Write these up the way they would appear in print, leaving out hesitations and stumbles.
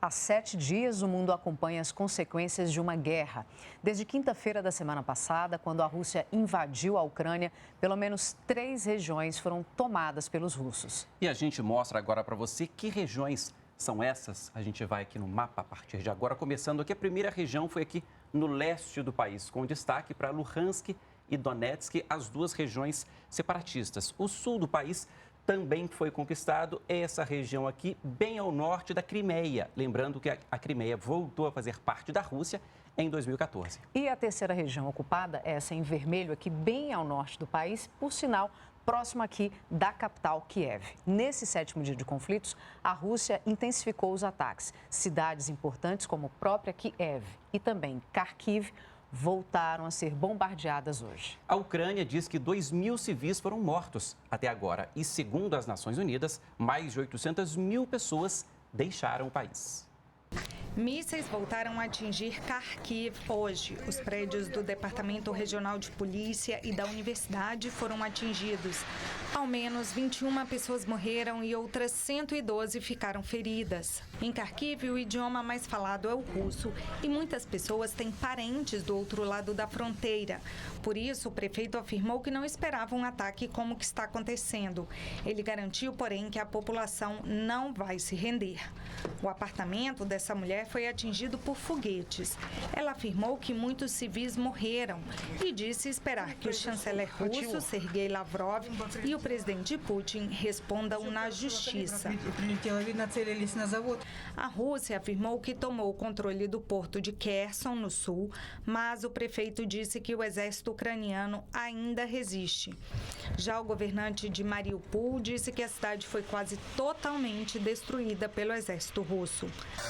Há 7 dias, o mundo acompanha as consequências de uma guerra. Desde quinta-feira da semana passada, quando a Rússia invadiu a Ucrânia, pelo menos 3 regiões foram tomadas pelos russos. E a gente mostra agora para você que regiões são essas. A gente vai aqui no mapa a partir de agora, começando aqui. A primeira região foi aqui no leste do país, com destaque para Luhansk e Donetsk, as duas regiões separatistas. O sul do país também foi conquistado, essa região aqui, bem ao norte da Crimeia. Lembrando que a Crimeia voltou a fazer parte da Rússia em 2014. E a terceira região ocupada, essa em vermelho aqui, bem ao norte do país, por sinal, próximo aqui da capital, Kiev. Nesse 7º dia de conflitos, a Rússia intensificou os ataques. Cidades importantes como a própria Kiev e também Kharkiv voltaram a ser bombardeadas hoje. A Ucrânia diz que 2.000 civis foram mortos até agora e, segundo as Nações Unidas, mais de 800 mil pessoas deixaram o país. Mísseis voltaram a atingir Kharkiv hoje. Os prédios do Departamento Regional de Polícia e da Universidade foram atingidos. Ao menos 21 pessoas morreram e outras 112 ficaram feridas. Em Kharkiv, o idioma mais falado é o russo e muitas pessoas têm parentes do outro lado da fronteira. Por isso, o prefeito afirmou que não esperava um ataque como o que está acontecendo. Ele garantiu, porém, que a população não vai se render. O apartamento dessa mulher foi atingido por foguetes. Ela afirmou que muitos civis morreram e disse esperar que o chanceler russo, Sergei Lavrov, e o presidente Putin respondam na justiça. A Rússia afirmou que tomou o controle do porto de Kherson, no sul, mas o prefeito disse que o exército ucraniano ainda resiste. Já o governante de Mariupol disse que a cidade foi quase totalmente destruída pelo exército russo.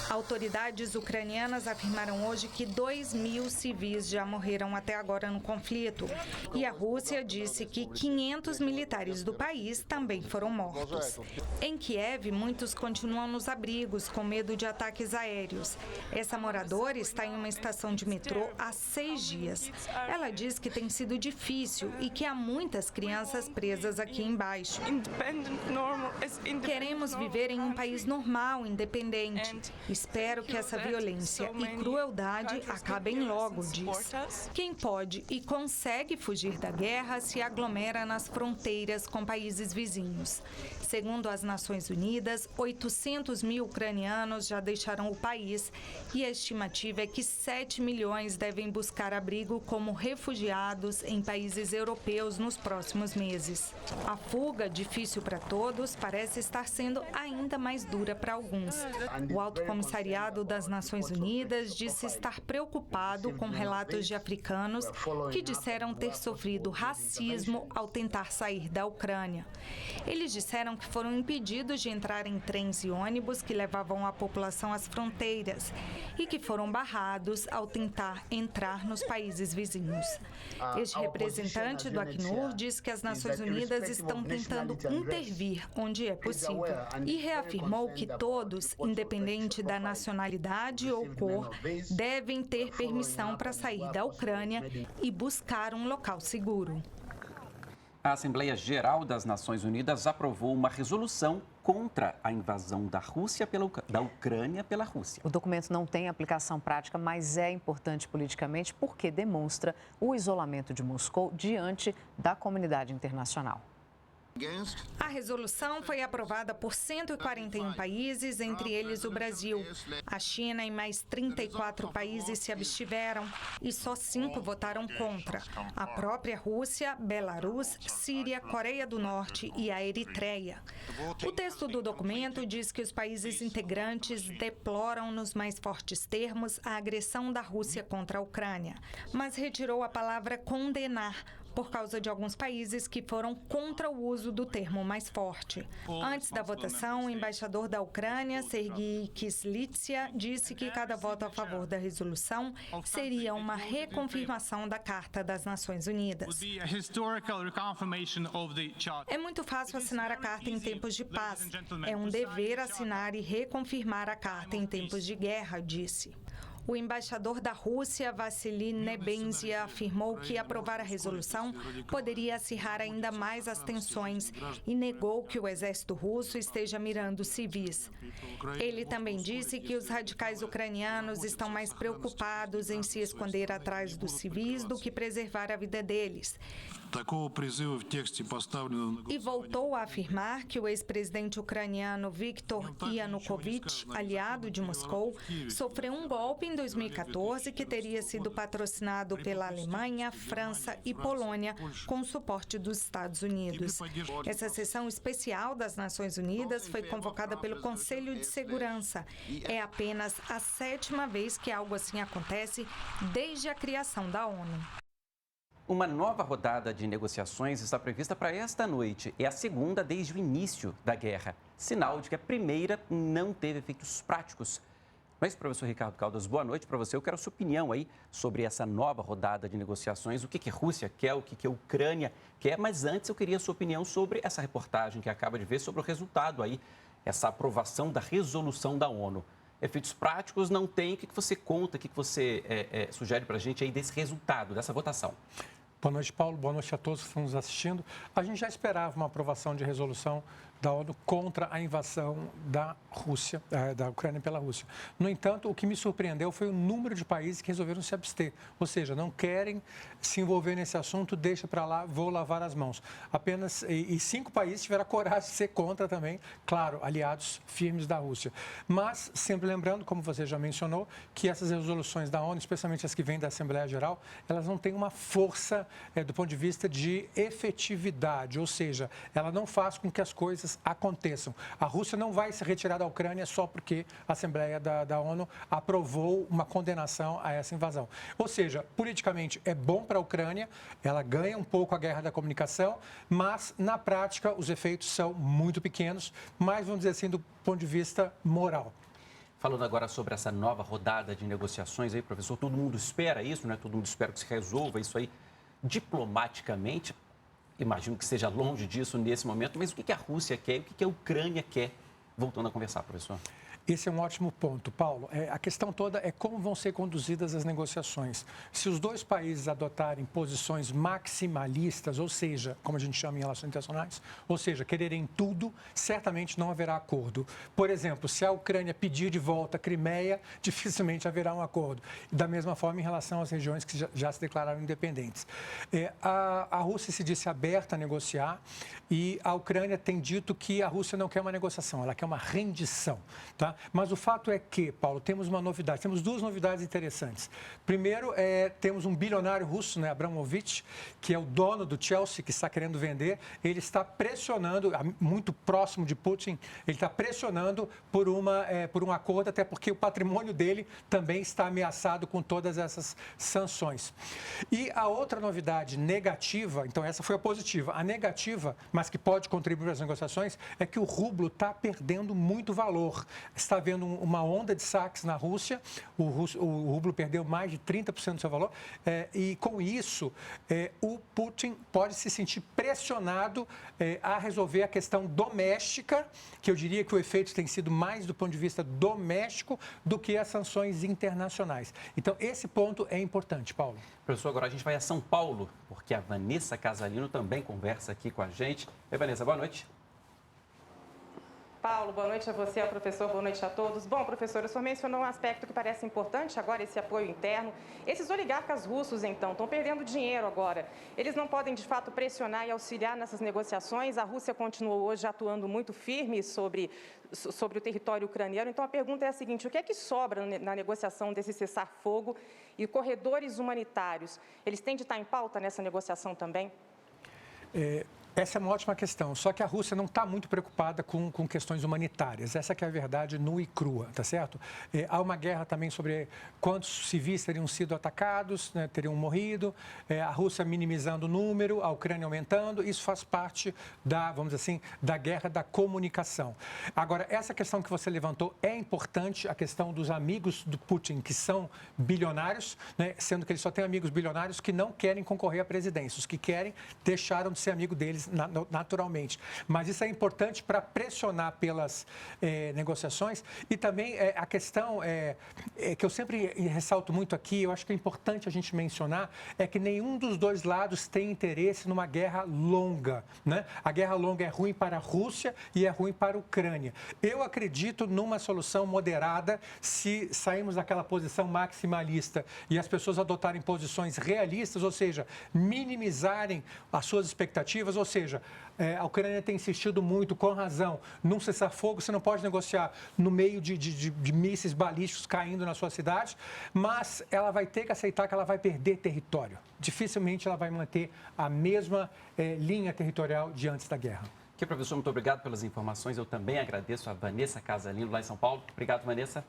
Autoridades ucranianas afirmaram hoje que 2.000 civis já morreram até agora no conflito. E a Rússia disse que 500 militares do país também foram mortos. Em Kiev, muitos continuam nos abrigos com medo de ataques aéreos. Essa moradora está em uma estação de metrô há 6 dias. Ela diz que tem sido difícil e que há muitas crianças presas aqui embaixo. Queremos viver em um país normal, independente. Espero que essa violência e crueldade acabem logo, diz. Quem pode e consegue fugir da guerra se aglomera nas fronteiras com países vizinhos. Segundo as Nações Unidas, 800 mil ucranianos já deixaram o país e a estimativa é que 7 milhões devem buscar abrigo como refugiados em países europeus nos próximos meses. A fuga, difícil para todos, parece estar sendo ainda mais dura para alguns. O Alto Comissariado das Nações Unidas disse estar preocupado com relatos de africanos que disseram ter sofrido racismo ao tentar sair da Ucrânia. Eles disseram que foram impedidos de entrar em trens e ônibus que levavam a população às fronteiras e que foram barrados ao tentar entrar nos países vizinhos. Este representante do Acnur diz que as Nações Unidas estão tentando intervir onde é possível e reafirmou que todos, independente da nacionalidade ou cor, devem ter permissão para sair da Ucrânia e buscar um local seguro. A Assembleia Geral das Nações Unidas aprovou uma resolução contra a invasão da Ucrânia pela Rússia. O documento não tem aplicação prática, mas é importante politicamente porque demonstra o isolamento de Moscou diante da comunidade internacional. A resolução foi aprovada por 141 países, entre eles o Brasil. A China e mais 34 países se abstiveram e só 5 votaram contra. A própria Rússia, Belarus, Síria, Coreia do Norte e a Eritreia. O texto do documento diz que os países integrantes deploram nos mais fortes termos a agressão da Rússia contra a Ucrânia, mas retirou a palavra condenar, por causa de alguns países que foram contra o uso do termo mais forte. Antes da votação, o embaixador da Ucrânia, Sergiy Kyslytsya, disse que cada voto a favor da resolução seria uma reconfirmação da Carta das Nações Unidas. É muito fácil assinar a Carta em tempos de paz. É um dever assinar e reconfirmar a Carta em tempos de guerra, disse. O embaixador da Rússia, Vassily Nebenzia, afirmou que aprovar a resolução poderia acirrar ainda mais as tensões e negou que o exército russo esteja mirando civis. Ele também disse que os radicais ucranianos estão mais preocupados em se esconder atrás dos civis do que preservar a vida deles. E voltou a afirmar que o ex-presidente ucraniano Viktor Yanukovych, aliado de Moscou, sofreu um golpe em 2014 que teria sido patrocinado pela Alemanha, França e Polônia com o suporte dos Estados Unidos. Essa sessão especial das Nações Unidas foi convocada pelo Conselho de Segurança. É apenas a 7ª vez que algo assim acontece desde a criação da ONU. Uma nova rodada de negociações está prevista para esta noite. É a segunda desde o início da guerra. Sinal de que a primeira não teve efeitos práticos. Mas, professor Ricardo Caldas, boa noite para você. Eu quero a sua opinião aí sobre essa nova rodada de negociações. O que a Rússia quer, o que a Ucrânia quer. Mas antes eu queria a sua opinião sobre essa reportagem que acaba de ver sobre o resultado aí, essa aprovação da resolução da ONU. Efeitos práticos não tem. O que você conta, o que você sugere para a gente aí desse resultado, dessa votação? Boa noite, Paulo. Boa noite a todos que estão nos assistindo. A gente já esperava uma aprovação de resolução da ONU contra a invasão da Rússia, da Ucrânia pela Rússia. No entanto, o que me surpreendeu foi o número de países que resolveram se abster. Ou seja, não querem se envolver nesse assunto, deixa para lá, vou lavar as mãos. Apenas, e 5 países tiveram a coragem de ser contra também, claro, aliados firmes da Rússia. Mas, sempre lembrando, como você já mencionou, que essas resoluções da ONU, especialmente as que vêm da Assembleia Geral, elas não têm uma força do ponto de vista de efetividade, ou seja, ela não faz com que as coisas aconteçam. A Rússia não vai se retirar da Ucrânia só porque a Assembleia da ONU aprovou uma condenação a essa invasão. Ou seja, politicamente é bom para a Ucrânia, ela ganha um pouco a guerra da comunicação, mas na prática os efeitos são muito pequenos, mas vamos dizer assim do ponto de vista moral. Falando agora sobre essa nova rodada de negociações aí, professor, todo mundo espera isso, né? Todo mundo espera que se resolva isso aí diplomaticamente. Imagino que seja longe disso nesse momento, mas o que a Rússia quer e o que a Ucrânia quer? Voltando a conversar, professor. Esse é um ótimo ponto, Paulo. A questão toda é como vão ser conduzidas as negociações. Se os dois países adotarem posições maximalistas, ou seja, como a gente chama em relações internacionais, ou seja, quererem tudo, certamente não haverá acordo. Por exemplo, se a Ucrânia pedir de volta a Crimeia, dificilmente haverá um acordo. Da mesma forma, em relação às regiões que já se declararam independentes. A Rússia se disse aberta a negociar e a Ucrânia tem dito que a Rússia não quer uma negociação, ela quer uma rendição, tá? Mas o fato é que, Paulo, temos uma novidade, temos 2 novidades interessantes. Primeiro, temos um bilionário russo, né, Abramovich, que é o dono do Chelsea, que está querendo vender. Ele está pressionando, muito próximo de Putin, ele está pressionando por um acordo, até porque o patrimônio dele também está ameaçado com todas essas sanções. E a outra novidade negativa, então essa foi a positiva, a negativa, mas que pode contribuir para as negociações, é que o rublo está perdendo muito valor. Está havendo uma onda de saques na Rússia, o rublo perdeu mais de 30% do seu valor, e com isso o Putin pode se sentir pressionado a resolver a questão doméstica, que eu diria que o efeito tem sido mais do ponto de vista doméstico do que as sanções internacionais. Então, esse ponto é importante, Paulo. Professor, agora a gente vai a São Paulo, porque a Vanessa Casalino também conversa aqui com a gente. Oi, Vanessa, boa noite. Paulo, boa noite a você, ao professor, boa noite a todos. Bom, professor, o senhor mencionou um aspecto que parece importante agora, esse apoio interno. Esses oligarcas russos, então, estão perdendo dinheiro agora. Eles não podem, de fato, pressionar e auxiliar nessas negociações. A Rússia continuou hoje atuando muito firme sobre o território ucraniano. Então, a pergunta é a seguinte: o que é que sobra na negociação desse cessar-fogo e corredores humanitários? Eles têm de estar em pauta nessa negociação também? Essa é uma ótima questão, só que a Rússia não está muito preocupada com questões humanitárias. Essa que é a verdade nua e crua, tá certo? Há uma guerra também sobre quantos civis teriam sido atacados, né, teriam morrido, a Rússia minimizando o número, a Ucrânia aumentando. Isso faz parte da, vamos dizer assim, da guerra da comunicação. Agora, essa questão que você levantou é importante, a questão dos amigos do Putin, que são bilionários, né, sendo que ele só tem amigos bilionários que não querem concorrer à presidência. Os que querem deixaram de ser amigo deles naturalmente. Mas isso é importante para pressionar pelas negociações. E também a questão que eu sempre ressalto muito aqui, eu acho que é importante a gente mencionar, é que nenhum dos dois lados tem interesse numa guerra longa, né? A guerra longa é ruim para a Rússia e é ruim para a Ucrânia. Eu acredito numa solução moderada se sairmos daquela posição maximalista e as pessoas adotarem posições realistas, ou seja, minimizarem as suas expectativas, ou seja, a Ucrânia tem insistido muito, com razão, num cessar-fogo, você não pode negociar no meio de mísseis balísticos caindo na sua cidade, mas ela vai ter que aceitar que ela vai perder território. Dificilmente ela vai manter a mesma linha territorial de antes da guerra. Aqui, professor, muito obrigado pelas informações. Eu também agradeço a Vanessa Casalino, lá em São Paulo. Obrigado, Vanessa.